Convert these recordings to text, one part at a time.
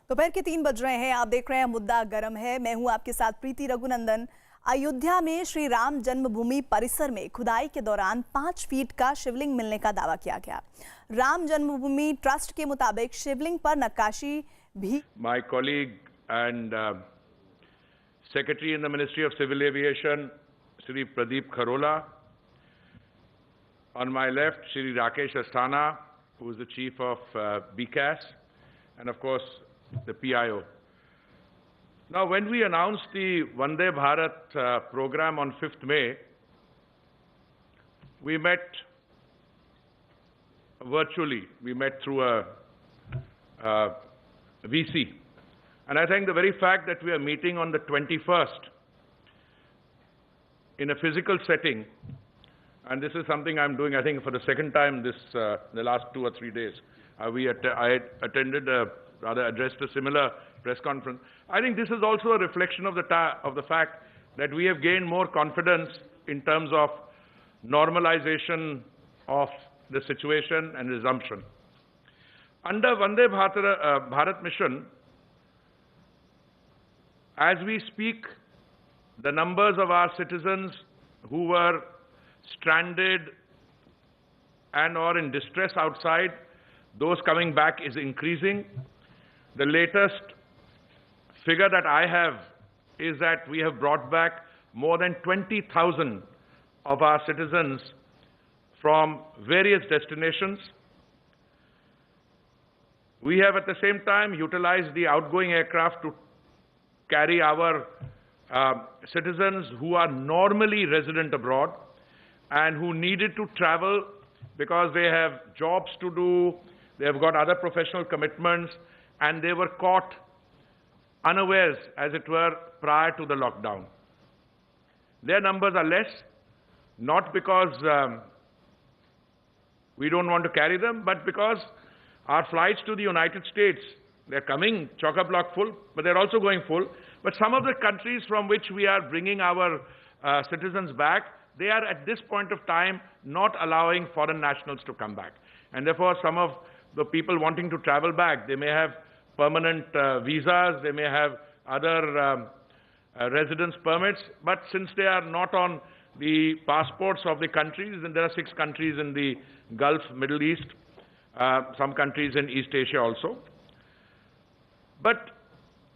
दोपहर के 3 बज रहे हैं। आप देख रहे हैं मुद्दा गर्म है। मैं हूं आपके साथ प्रीति रघुनंदन। अयोध्या में श्री राम जन्मभूमि परिसर में खुदाई के दौरान 5 फीट का शिवलिंग मिलने का दावा किया गया। राम जन्मभूमि ट्रस्ट के मुताबिक शिवलिंग पर नक्काशी भी। My colleague and Secretary in the Ministry of Civil Aviation, Shri Pradeep Kharola. On my left, Shri Rakesh Asthana, who is the Chief of BCAS, and of course, the PIO. Now, when we announced the Vande Bharat program on 5th May, we met virtually. We met through a VC. And I think the very fact that we are meeting on the 21st in a physical setting, and this is something I'm doing, I think, for the second time the last 2 or 3 days. I attended, rather addressed a similar press conference. I think this is also a reflection of the fact that we have gained more confidence in terms of normalization of the situation and resumption. Under Vande Bharat mission, as we speak, the numbers of our citizens who were stranded and or in distress outside, those coming back is increasing. The latest figure that I have is that we have brought back more than 20,000 of our citizens from various destinations. We have at the same time utilized the outgoing aircraft to carry our citizens who are normally resident abroad and who needed to travel because they have jobs to do, they have got other professional commitments, and they were caught unawares, as it were, prior to the lockdown. Their numbers are less, not because we don't want to carry them, but because our flights to the United States, they're coming chock-a-block full, but they're also going full. But some of the countries from which we are bringing our citizens back, they are at this point of time not allowing foreign nationals to come back. And therefore, some of the people wanting to travel back, they may have permanent visas, they may have other residence permits, but since they are not on the passports of the countries, and there are 6 countries in the Gulf, Middle East, some countries in East Asia also. But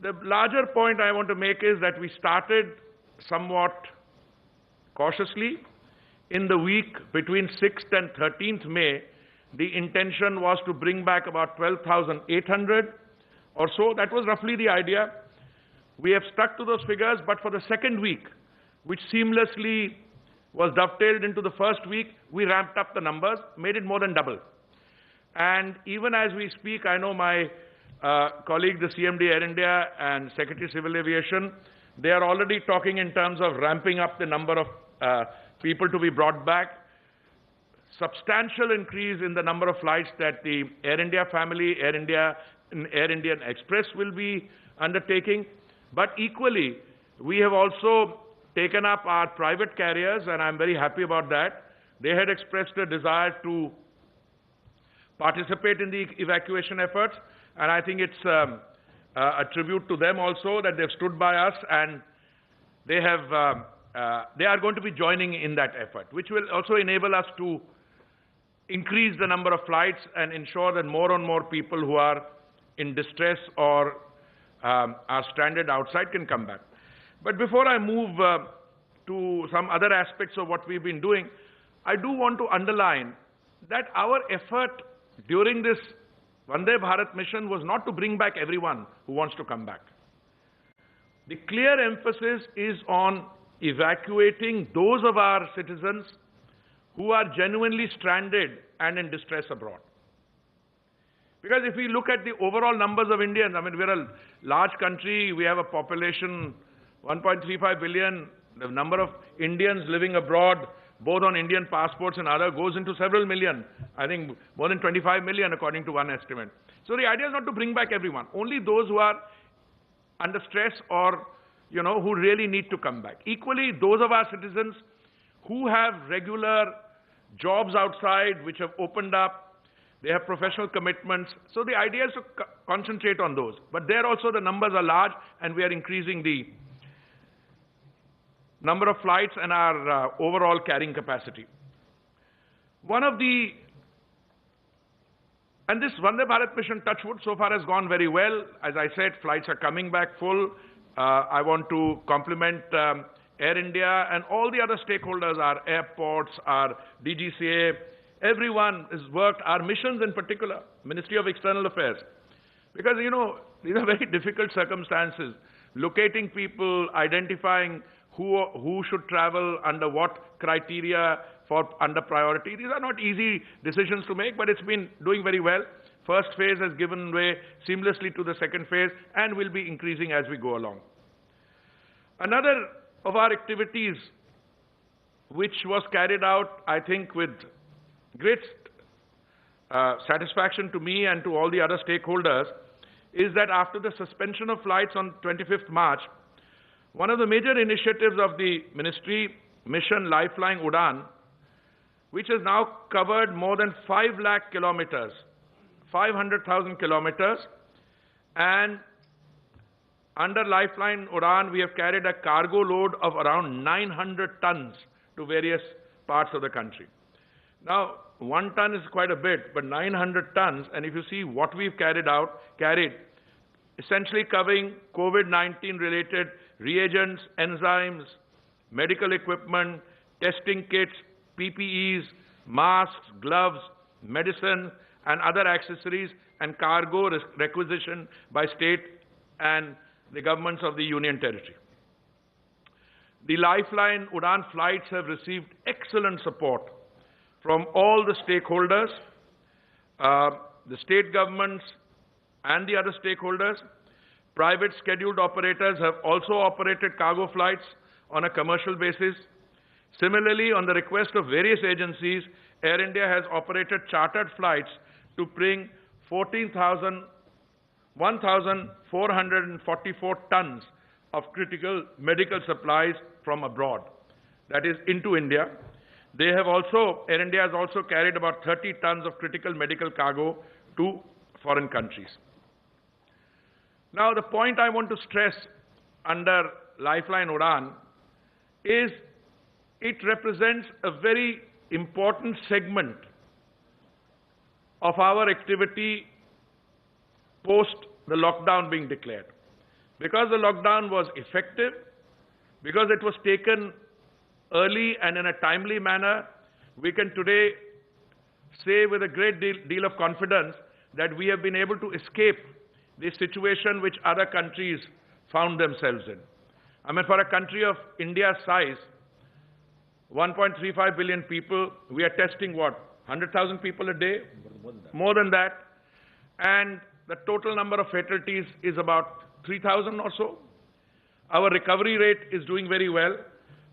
the larger point I want to make is that we started somewhat cautiously. In the week between 6th and 13th May, the intention was to bring back about 12,800 or so. That was roughly the idea. We have stuck to those figures, but for the second week, which seamlessly was dovetailed into the first week, we ramped up the numbers, made it more than double. And even as we speak, I know my colleague, the CMD Air India and Secretary Civil Aviation, they are already talking in terms of ramping up the number of people to be brought back. Substantial increase in the number of flights that the Air India family, Air Indian Express will be undertaking. But equally, we have also taken up our private carriers, and I'm very happy about that. They had expressed a desire to participate in the evacuation efforts, and I think it's a tribute to them also that they've stood by us, and they are going to be joining in that effort, which will also enable us to increase the number of flights and ensure that more and more people who are in distress or are stranded outside can come back. But before I move to some other aspects of what we've been doing, I do want to underline that our effort during this Vande Bharat mission was not to bring back everyone who wants to come back. The clear emphasis is on evacuating those of our citizens who are genuinely stranded and in distress abroad. Because if we look at the overall numbers of Indians, I mean, we're a large country, we have a population 1.35 billion, the number of Indians living abroad, both on Indian passports and other, goes into several million. I think more than 25 million according to one estimate. So the idea is not to bring back everyone, only those who are under stress or, who really need to come back. Equally, those of our citizens who have regular jobs outside, which have opened up, They have professional commitments. So the idea is to concentrate on those. But there also the numbers are large, and we are increasing the number of flights and our overall carrying capacity. And this Vande Bharat mission, touch wood, so far has gone very well. As I said, flights are coming back full. I want to compliment Air India and all the other stakeholders, our airports, our DGCA, everyone has worked, our missions in particular, Ministry of External Affairs. Because, you know, these are very difficult circumstances. Locating people, identifying who should travel, under what criteria for under priority. These are not easy decisions to make, but it's been doing very well. First phase has given way seamlessly to the second phase and will be increasing as we go along. Another of our activities which was carried out, I think, with great satisfaction to me and to all the other stakeholders, is that after the suspension of flights on 25th March, one of the major initiatives of the ministry, Mission Lifeline Udan, which has now covered more than 5 lakh kilometers, 500,000 kilometers, and under Lifeline Udan, we have carried a cargo load of around 900 tons to various parts of the country. Now, 1 ton is quite a bit, but 900 tons, and if you see what we've carried, essentially covering COVID-19 related reagents, enzymes, medical equipment, testing kits, PPEs, masks, gloves, medicine, and other accessories, and cargo requisition by state and the governments of the Union Territory. The Lifeline Udan flights have received excellent support from all the stakeholders, the state governments and the other stakeholders. Private scheduled operators have also operated cargo flights on a commercial basis. Similarly, on the request of various agencies, Air India has operated chartered flights to bring 1,444 tons of critical medical supplies from abroad, that is, into India. They have also, Air India has also carried about 30 tons of critical medical cargo to foreign countries. Now, the point I want to stress under Lifeline Udan is it represents a very important segment of our activity post the lockdown being declared. Because the lockdown was effective, because it was taken early and in a timely manner, we can today say with a great deal of confidence that we have been able to escape the situation which other countries found themselves in. I mean, for a country of India's size, 1.35 billion people, we are testing what, 100,000 people a day? More than that. And the total number of fatalities is about 3,000 or so. Our recovery rate is doing very well.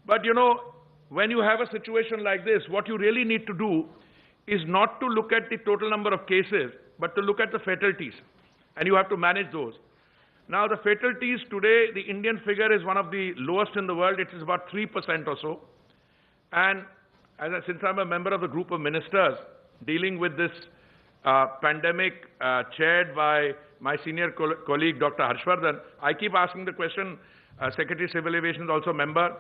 But you know, when you have a situation like this, what you really need to do is not to look at the total number of cases, but to look at the fatalities. And you have to manage those. Now, the fatalities today, the Indian figure is one of the lowest in the world. It is about 3% or so. And since I'm a member of the group of ministers dealing with this pandemic chaired by my senior colleague, Dr. Harshvardhan, I keep asking the question, Secretary Civil Aviation is also a member.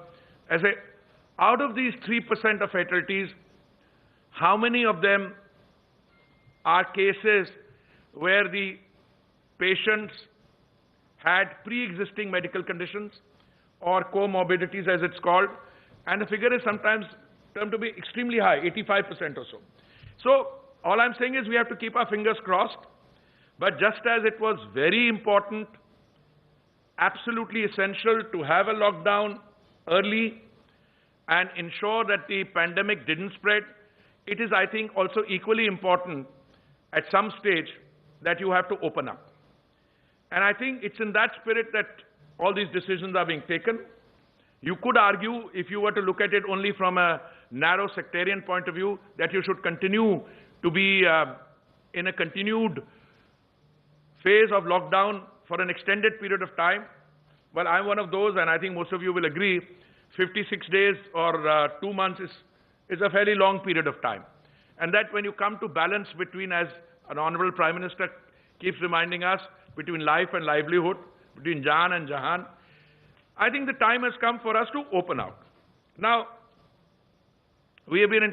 I say, out of these 3% of fatalities, how many of them are cases where the patients had pre-existing medical conditions or comorbidities as it's called, and the figure is sometimes termed to be extremely high, 85% or so. So all I'm saying is we have to keep our fingers crossed, but just as it was very important, absolutely essential to have a lockdown early and ensure that the pandemic didn't spread, it is, I think, also equally important at some stage that you have to open up. And I think it's in that spirit that all these decisions are being taken. You could argue, if you were to look at it only from a narrow sectarian point of view, that you should continue to be in a continued phase of lockdown for an extended period of time. Well, I'm one of those, and I think most of you will agree, 56 days or 2 months is a fairly long period of time. And that when you come to balance between, as an Honorable Prime Minister keeps reminding us, between life and livelihood, between Jaan and Jahan, I think the time has come for us to open out. Now, we have been in touch